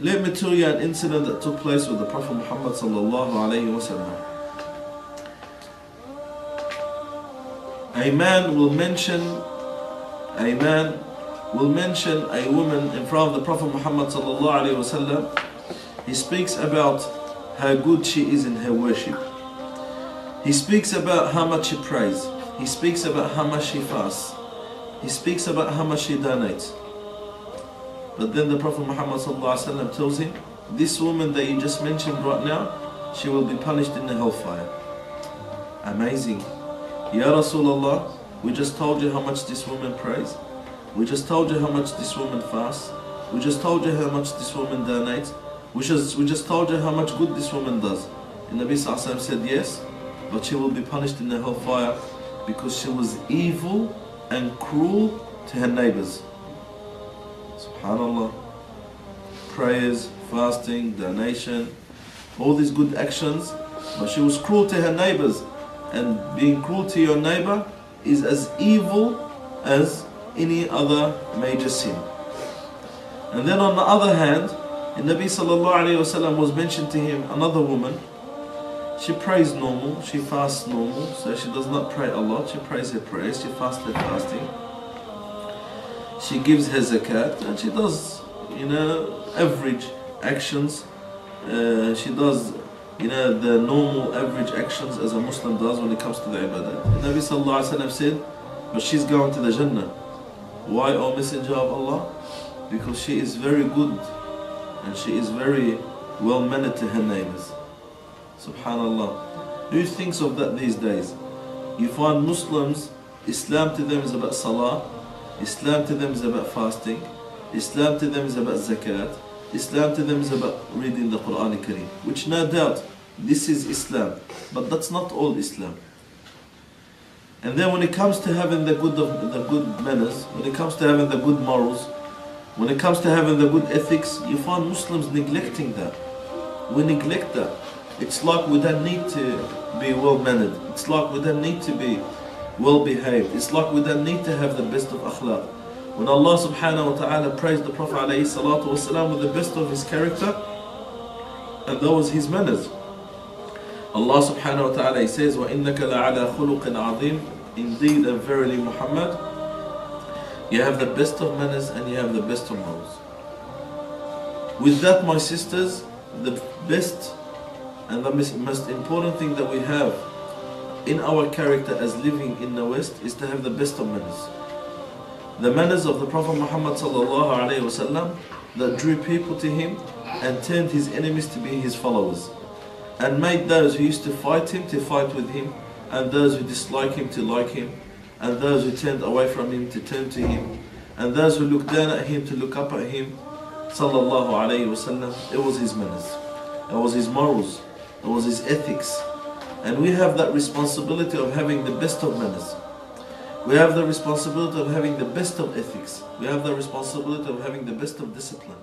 Let me tell you an incident that took place with the Prophet Muhammad sallallahu alayhi wa sallam. A man will mention a woman in front of the Prophet Muhammad sallallahu alayhi wa sallam. He speaks about how good she is in her worship. He speaks about how much she prays. He speaks about how much she fasts. He speaks about how much she donates. But then the Prophet Muhammad ﷺ tells him, this woman that you just mentioned right now, she will be punished in the hellfire. Amazing. Ya Rasulullah, we just told you how much this woman prays. We just told you how much this woman fasts. We just told you how much this woman donates. We just told you how much good this woman does. And Nabi ﷺ said, yes, but she will be punished in the hellfire because she was evil and cruel to her neighbors. SubhanAllah. Prayers, fasting, donation, all these good actions, but she was cruel to her neighbors. And being cruel to your neighbor is as evil as any other major sin. And then on the other hand, the Nabi sallallahu alayhi wa sallam was mentioned to him another woman. She prays normal, she fasts normal, so she does not pray a lot. She prays her prayers, she fasts her fasting. She gives her zakat, and she does, average actions. She does, the normal average actions as a Muslim does when it comes to the Ibadah. The Nabi sallallahu alayhi wa sallam said, but she's going to the Jannah. Why, O Messenger of Allah? Because she is very good and she is very well mannered to her neighbors. Subhanallah. Who thinks of that these days? You find Muslims, Islam to them is about salah, Islam to them is about fasting, Islam to them is about zakat, Islam to them is about reading the Quran Kareem, which no doubt this is Islam, but that's not all Islam. And then when it comes to having the good manners, when it comes to having the good morals, when it comes to having the good ethics, you find Muslims neglecting that. We neglect that. It's like we don't need to be well mannered. It's like we don't need to be well behaved. It's like we don't need to have the best of akhlaq. When Allah subhanahu wa ta'ala praised the Prophet alayhi salatu wasalam with the best of his character, and that was his manners. Allah subhanahu wa ta'ala, he says, وَإِنَّكَ لَعَلَى خُلُقٍ عَظِيمٍ. Indeed and verily Muhammad, you have the best of manners and you have the best of morals. With that, my sisters, the best and the most important thing that we have in our character as living in the West is to have the best of manners. The manners of the Prophet Muhammad sallallahu alayhi wa sallam that drew people to him and turned his enemies to be his followers, and made those who used to fight him to fight with him, and those who dislike him to like him, and those who turned away from him to turn to him, and those who looked down at him to look up at him, sallallahu alayhi wa sallam. It was his manners, it was his morals, it was his ethics. And we have that responsibility of having the best of manners. We have the responsibility of having the best of ethics. We have the responsibility of having the best of discipline.